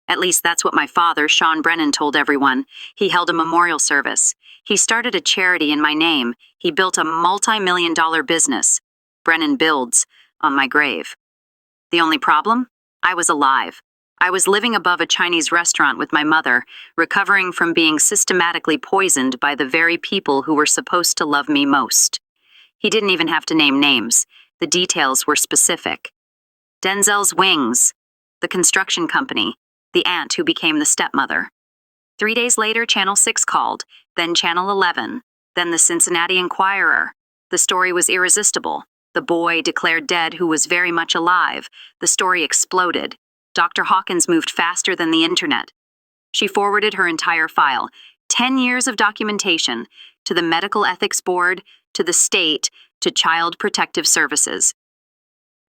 At least that's what my father, Sean Brennan, told everyone. He held a memorial service. He started a charity in my name. He built a multi-million-dollar business. Brennan Builds, on my grave. The only problem? I was alive. I was living above a Chinese restaurant with my mother, recovering from being systematically poisoned by the very people who were supposed to love me most. He didn't even have to name names. The details were specific. Denzel's Wings, the construction company, the aunt who became the stepmother. 3 days later, Channel 6 called, then Channel 11, then the Cincinnati Enquirer. The story was irresistible. The boy declared dead who was very much alive. The story exploded. Dr. Hawkins moved faster than the internet. She forwarded her entire file, 10 years of documentation, to the Medical Ethics Board, to the state, to Child Protective Services.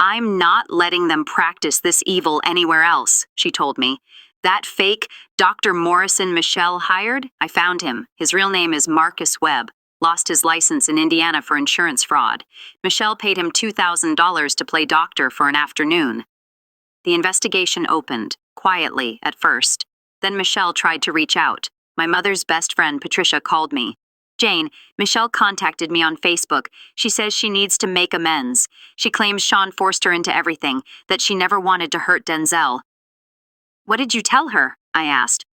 I'm not letting them practice this evil anywhere else, she told me. That fake Dr. Morrison Michelle hired, I found him. His real name is Marcus Webb. Lost his license in Indiana for insurance fraud. Michelle paid him $2,000 to play doctor for an afternoon. The investigation opened, quietly at first. Then Michelle tried to reach out. My mother's best friend, Patricia, called me. Jane, Michelle contacted me on Facebook. She says she needs to make amends. She claims Sean forced her into everything, that she never wanted to hurt Denzel. What did you tell her? I asked.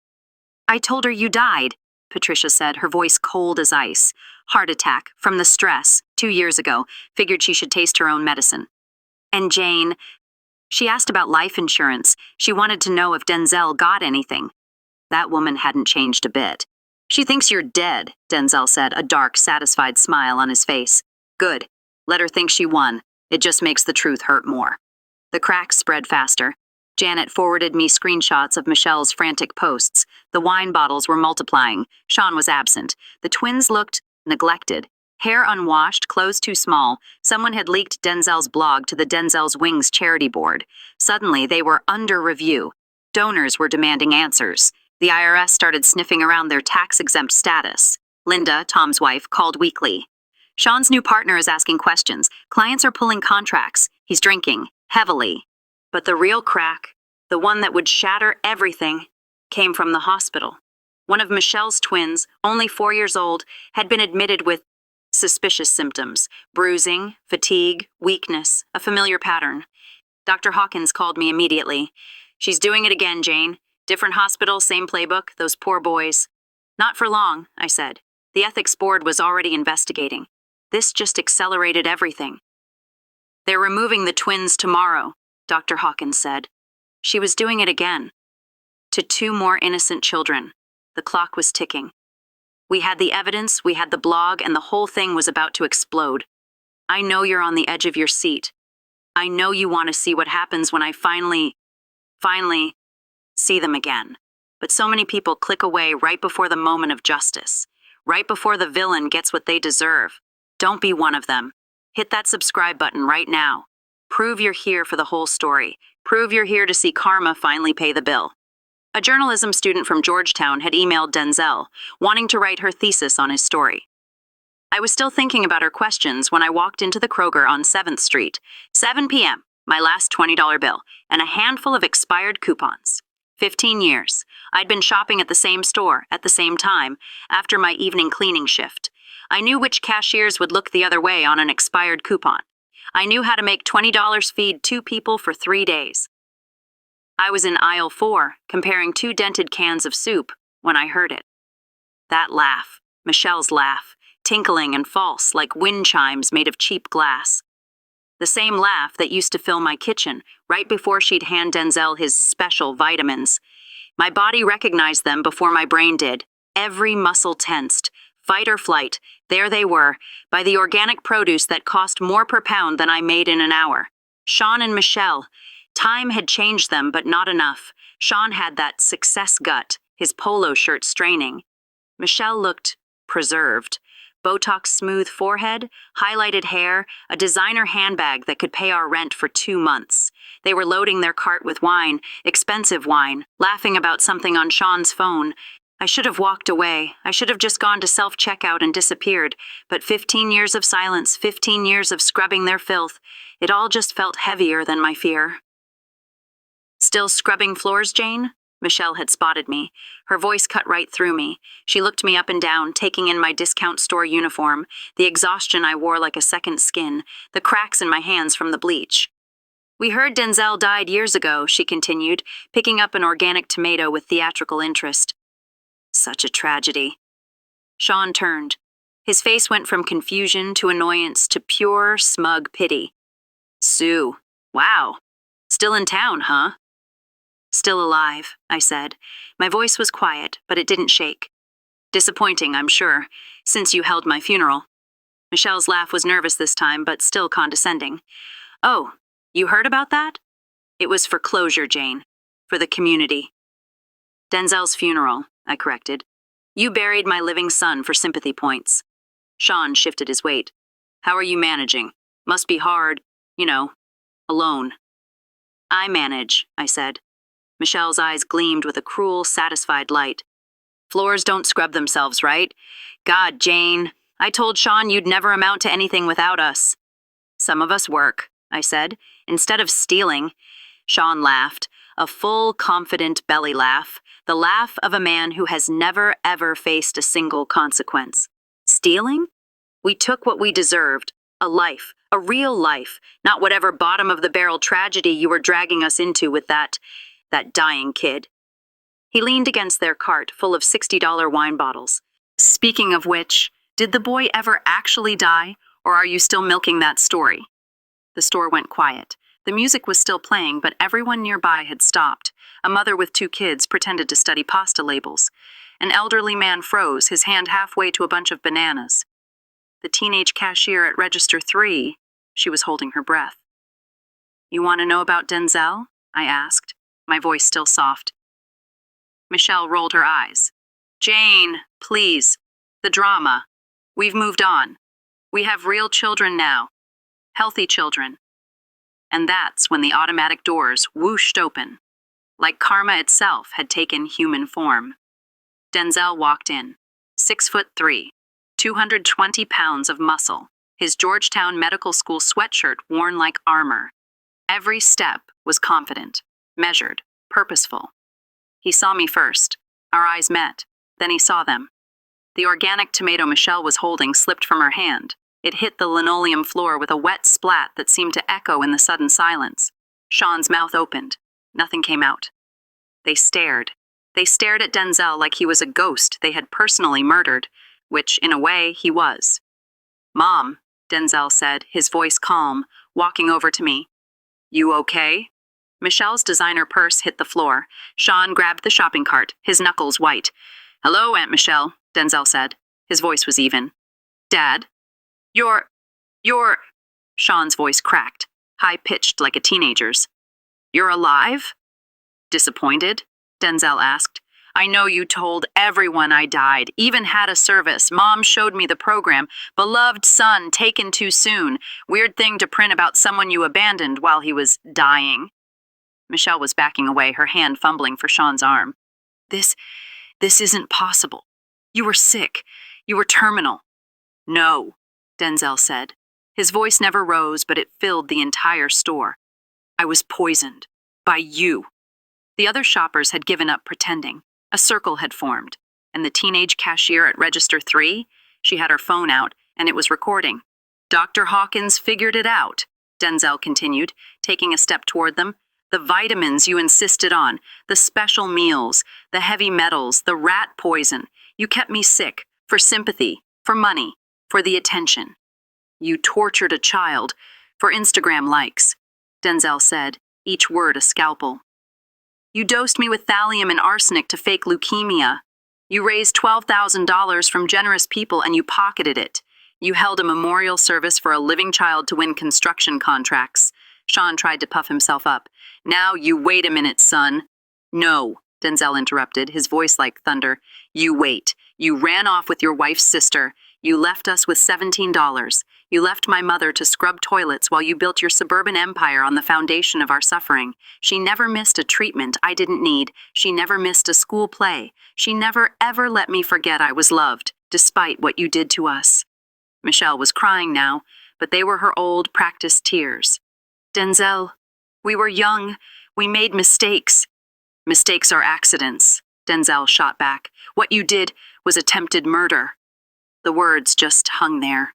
I told her you died, Patricia said, her voice cold as ice. Heart attack, from the stress, 2 years ago. Figured she should taste her own medicine. And Jane... She asked about life insurance. She wanted to know if Denzel got anything. That woman hadn't changed a bit. She thinks you're dead, Denzel said, a dark, satisfied smile on his face. Good. Let her think she won. It just makes the truth hurt more. The cracks spread faster. Janet forwarded me screenshots of Michelle's frantic posts. The wine bottles were multiplying. Sean was absent. The twins looked neglected. Hair unwashed, clothes too small. Someone had leaked Denzel's blog to the Denzel's Wings charity board. Suddenly, they were under review. Donors were demanding answers. The IRS started sniffing around their tax-exempt status. Linda, Tom's wife, called weekly. Sean's new partner is asking questions. Clients are pulling contracts. He's drinking heavily. But the real crack, the one that would shatter everything, came from the hospital. One of Michelle's twins, only 4 years old, had been admitted with suspicious symptoms: bruising, fatigue, weakness, a familiar pattern. Dr. Hawkins called me immediately. "She's doing it again, Jane. Different hospital, same playbook, those poor boys." "Not for long," I said. The ethics board was already investigating. This just accelerated everything. "They're removing the twins tomorrow," Dr. Hawkins said. She was doing it again. To 2 more innocent children. The clock was ticking. We had the evidence, we had the blog, and the whole thing was about to explode. I know you're on the edge of your seat. I know you want to see what happens when I finally see them again. But so many people click away right before the moment of justice, right before the villain gets what they deserve. Don't be one of them. Hit that subscribe button right now. Prove you're here for the whole story. Prove you're here to see karma finally pay the bill. A journalism student from Georgetown had emailed Denzel, wanting to write her thesis on his story. I was still thinking about her questions when I walked into the Kroger on 7th Street. 7 p.m., my last $20 bill, and a handful of expired coupons. 15 years. I'd been shopping at the same store, at the same time, after my evening cleaning shift. I knew which cashiers would look the other way on an expired coupon. I knew how to make $20 feed 2 people for 3 days. I was in aisle 4, comparing 2 dented cans of soup, when I heard it. That laugh, Michelle's laugh, tinkling and false like wind chimes made of cheap glass. The same laugh that used to fill my kitchen right before she'd hand Denzel his special vitamins. My body recognized them before my brain did. Every muscle tensed. Fight or flight, there they were, by the organic produce that cost more per pound than I made in an hour. Sean and Michelle. Time had changed them, but not enough. Sean had that success gut, his polo shirt straining. Michelle looked preserved. Botox smooth forehead, highlighted hair, a designer handbag that could pay our rent for 2 months. They were loading their cart with wine, expensive wine, laughing about something on Sean's phone. I should have walked away. I should have just gone to self-checkout and disappeared. But 15 years of silence, 15 years of scrubbing their filth, it all just felt heavier than my fear. "Still scrubbing floors, Jane?" Michelle had spotted me. Her voice cut right through me. She looked me up and down, taking in my discount store uniform, the exhaustion I wore like a second skin, the cracks in my hands from the bleach. "We heard Denzel died years ago," she continued, picking up an organic tomato with theatrical interest. Such a tragedy. Sean turned. His face went from confusion to annoyance to pure, smug pity. "Sue, wow. Still in town, huh?" "Still alive," I said. My voice was quiet, but it didn't shake. "Disappointing, I'm sure, since you held my funeral." Michelle's laugh was nervous this time, but still condescending. "Oh, you heard about that?" "It was for closure, Jane. For the community." "Denzel's funeral," I corrected. "You buried my living son for sympathy points." Sean shifted his weight. "How are you managing? Must be hard, alone." "I manage," I said. Michelle's eyes gleamed with a cruel, satisfied light. "Floors don't scrub themselves, right? God, Jane, I told Sean you'd never amount to anything without us." "Some of us work," I said, "instead of stealing." Sean laughed, a full, confident belly laugh, the laugh of a man who has never, ever faced a single consequence. "Stealing? We took what we deserved, a life, a real life, not whatever bottom-of-the-barrel tragedy you were dragging us into with that dying kid." He leaned against their cart full of $60 wine bottles. "Speaking of which, did the boy ever actually die, or are you still milking that story?" The store went quiet. The music was still playing, but everyone nearby had stopped. A mother with 2 kids pretended to study pasta labels. An elderly man froze, his hand halfway to a bunch of bananas. The teenage cashier at Register 3, she was holding her breath. "You want to know about Denzel?" I asked, my voice still soft. Michelle rolled her eyes. "Jane, please. The drama. We've moved on. We have real children now. Healthy children." And that's when the automatic doors whooshed open, like karma itself had taken human form. Denzel walked in, 6'3", 220 pounds of muscle, his Georgetown Medical School sweatshirt worn like armor. Every step was confident, measured, purposeful. He saw me first. Our eyes met. Then he saw them. The organic tomato Michelle was holding slipped from her hand. It hit the linoleum floor with a wet splat that seemed to echo in the sudden silence. Sean's mouth opened. Nothing came out. They stared. They stared at Denzel like he was a ghost they had personally murdered, which, in a way, he was. "Mom," Denzel said, his voice calm, walking over to me. "You okay?" Michelle's designer purse hit the floor. Sean grabbed the shopping cart, his knuckles white. "Hello, Aunt Michelle," Denzel said. His voice was even. "Dad? You're... Sean's voice cracked, high-pitched like a teenager's. "You're alive?" "Disappointed?" Denzel asked. "I know you told everyone I died, even had a service. Mom showed me the program. Beloved son taken too soon. Weird thing to print about someone you abandoned while he was dying." Michelle was backing away, her hand fumbling for Sean's arm. This isn't possible. You were sick. You were terminal." "No," Denzel said. His voice never rose, but it filled the entire store. "I was poisoned. By you." The other shoppers had given up pretending. A circle had formed. And the teenage cashier at Register 3? She had her phone out, and it was recording. "Dr. Hawkins figured it out," Denzel continued, taking a step toward them. "The vitamins you insisted on, the special meals, the heavy metals, the rat poison. You kept me sick, for sympathy, for money, for the attention. You tortured a child, for Instagram likes," Denzel said, each word a scalpel. "You dosed me with thallium and arsenic to fake leukemia. You raised $12,000 from generous people and you pocketed it. You held a memorial service for a living child to win construction contracts." Sean tried to puff himself up. "Now you wait a minute, son." "No," Denzel interrupted, his voice like thunder. "You wait. You ran off with your wife's sister. You left us with $17. You left my mother to scrub toilets while you built your suburban empire on the foundation of our suffering. She never missed a treatment I didn't need. She never missed a school play. She never ever let me forget I was loved, despite what you did to us." Michelle was crying now, but they were her old, practiced tears. "Denzel, we were young. We made mistakes." "Mistakes are accidents," Denzel shot back. "What you did was attempted murder." The words just hung there.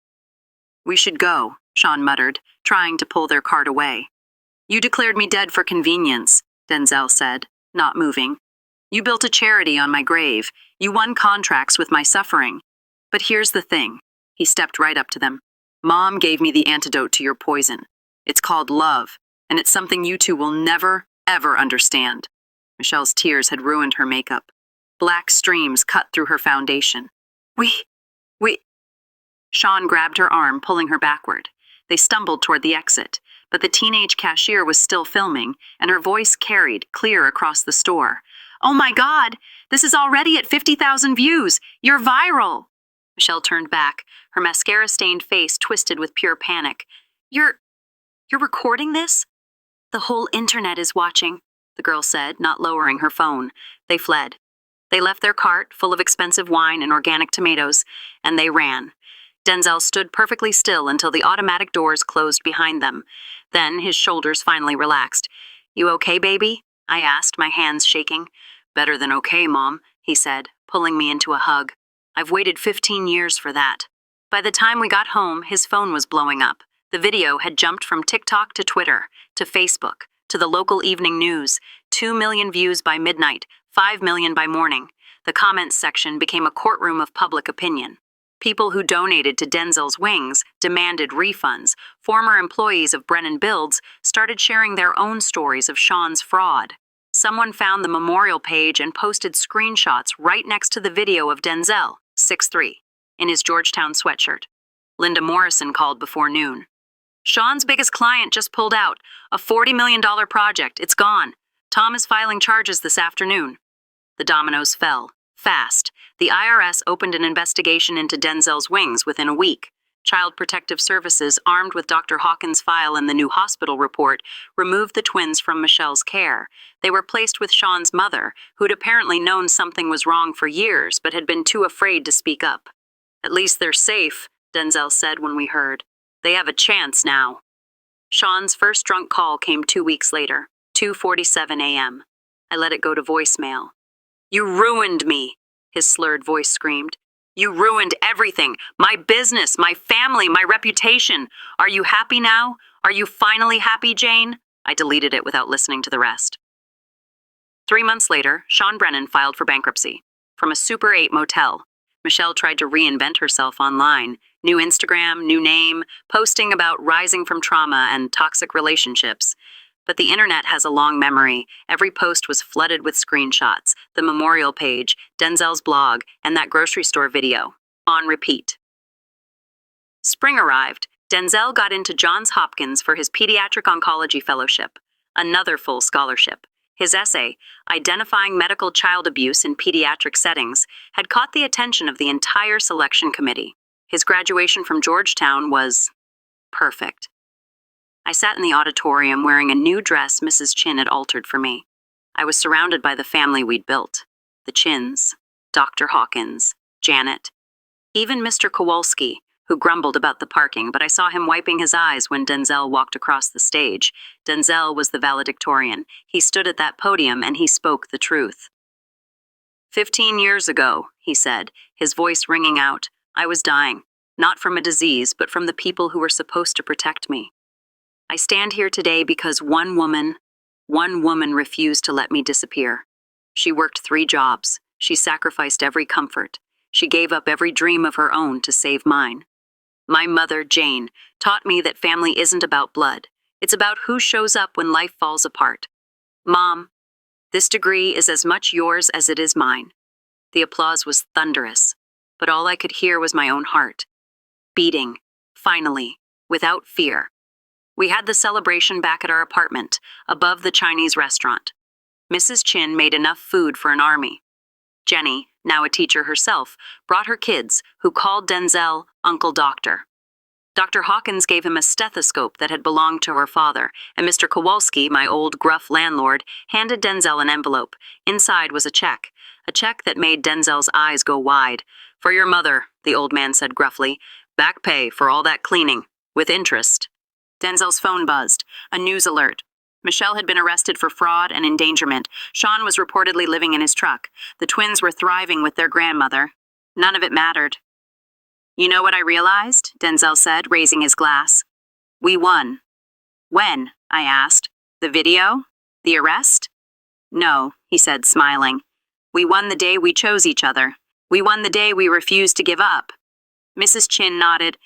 "We should go," Sean muttered, trying to pull their cart away. "You declared me dead for convenience," Denzel said, not moving. "You built a charity on my grave. You won contracts with my suffering. But here's the thing." He stepped right up to them. "Mom gave me the antidote to your poison. It's called love, and it's something you two will never, ever understand." Michelle's tears had ruined her makeup. Black streams cut through her foundation. We... Sean grabbed her arm, pulling her backward. They stumbled toward the exit, but the teenage cashier was still filming, and her voice carried clear across the store. "Oh my God! This is already at 50,000 views! You're viral!" Michelle turned back, her mascara-stained face twisted with pure panic. You're recording this?" "The whole internet is watching," the girl said, not lowering her phone. They fled. They left their cart, full of expensive wine and organic tomatoes, and they ran. Denzel stood perfectly still until the automatic doors closed behind them. Then his shoulders finally relaxed. "You okay, baby?" I asked, my hands shaking. "Better than okay, Mom," he said, pulling me into a hug. "I've waited 15 years for that." By the time we got home, his phone was blowing up. The video had jumped from TikTok to Twitter, to Facebook, to the local evening news. 2 million views by midnight, 5 million by morning. The comments section became a courtroom of public opinion. People who donated to Denzel's wings demanded refunds. Former employees of Brennan Builds started sharing their own stories of Sean's fraud. Someone found the memorial page and posted screenshots right next to the video of Denzel, 6'3", in his Georgetown sweatshirt. Linda Morrison called before noon. "Sean's biggest client just pulled out. A $40 million project. It's gone. Tom is filing charges this afternoon." The dominoes fell. Fast. The IRS opened an investigation into Denzel's wings within a week. Child Protective Services, armed with Dr. Hawkins' file and the new hospital report, removed the twins from Michelle's care. They were placed with Sean's mother, who'd apparently known something was wrong for years but had been too afraid to speak up. At least they're safe, Denzel said when we heard. They have a chance now. Sean's first drunk call came 2 weeks later, 2:47 a.m. I let it go to voicemail. You ruined me, his slurred voice screamed. You ruined everything. My business, my family, my reputation. Are you happy now? Are you finally happy, Jane? I deleted it without listening to the rest. 3 months later, Sean Brennan filed for bankruptcy. From a Super 8 motel, Michelle tried to reinvent herself online. New Instagram, new name, posting about rising from trauma and toxic relationships. But the internet has a long memory. Every post was flooded with screenshots, the memorial page, Denzel's blog, and that grocery store video. On repeat. Spring arrived. Denzel got into Johns Hopkins for his pediatric oncology fellowship, another full scholarship. His essay, Identifying Medical Child Abuse in Pediatric Settings, had caught the attention of the entire selection committee. His graduation from Georgetown was perfect. I sat in the auditorium wearing a new dress Mrs. Chin had altered for me. I was surrounded by the family we'd built. The Chins, Dr. Hawkins, Janet, even Mr. Kowalski, who grumbled about the parking, but I saw him wiping his eyes when Denzel walked across the stage. Denzel was the valedictorian. He stood at that podium and he spoke the truth. 15 years ago, he said, his voice ringing out, I was dying, not from a disease, but from the people who were supposed to protect me. I stand here today because one woman refused to let me disappear. She worked 3 jobs. She sacrificed every comfort. She gave up every dream of her own to save mine. My mother, Jane, taught me that family isn't about blood. It's about who shows up when life falls apart. Mom, this degree is as much yours as it is mine. The applause was thunderous, but all I could hear was my own heart. Beating, finally, without fear. We had the celebration back at our apartment, above the Chinese restaurant. Mrs. Chin made enough food for an army. Jenny, now a teacher herself, brought her kids, who called Denzel Uncle Doctor. Dr. Hawkins gave him a stethoscope that had belonged to her father, and Mr. Kowalski, my old gruff landlord, handed Denzel an envelope. Inside was a check that made Denzel's eyes go wide. For your mother, the old man said gruffly. Back pay for all that cleaning, with interest. Denzel's phone buzzed. A news alert. Michelle had been arrested for fraud and endangerment. Sean was reportedly living in his truck. The twins were thriving with their grandmother. None of it mattered. You know what I realized? Denzel said, raising his glass. We won. When? I asked. The video? The arrest? No, he said, smiling. We won the day we chose each other. We won the day we refused to give up. Mrs. Chin nodded.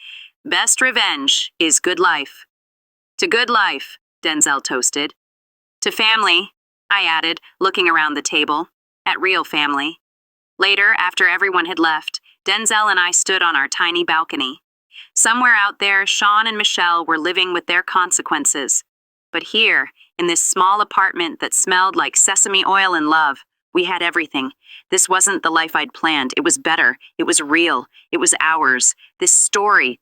Best revenge is good life. To good life, Denzel toasted. To family, I added, looking around the table. At real family. Later, after everyone had left, Denzel and I stood on our tiny balcony. Somewhere out there, Sean and Michelle were living with their consequences. But here, in this small apartment that smelled like sesame oil and love, we had everything. This wasn't the life I'd planned. It was better. It was real. It was ours. This story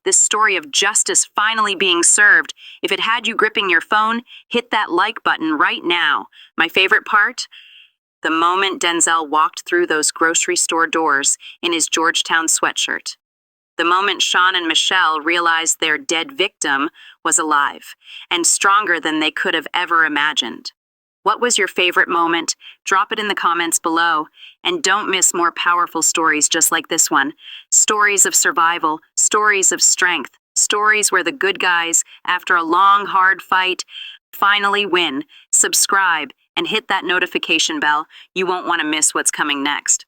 of justice finally being served. If it had you gripping your phone, hit that like button right now. My favorite part? The moment Denzel walked through those grocery store doors in his Georgetown sweatshirt. The moment Sean and Michelle realized their dead victim was alive and stronger than they could have ever imagined. What was your favorite moment? Drop it in the comments below. And don't miss more powerful stories just like this one. Stories of survival, stories of strength, stories where the good guys, after a long, hard fight, finally win. Subscribe and hit that notification bell. You won't want to miss what's coming next.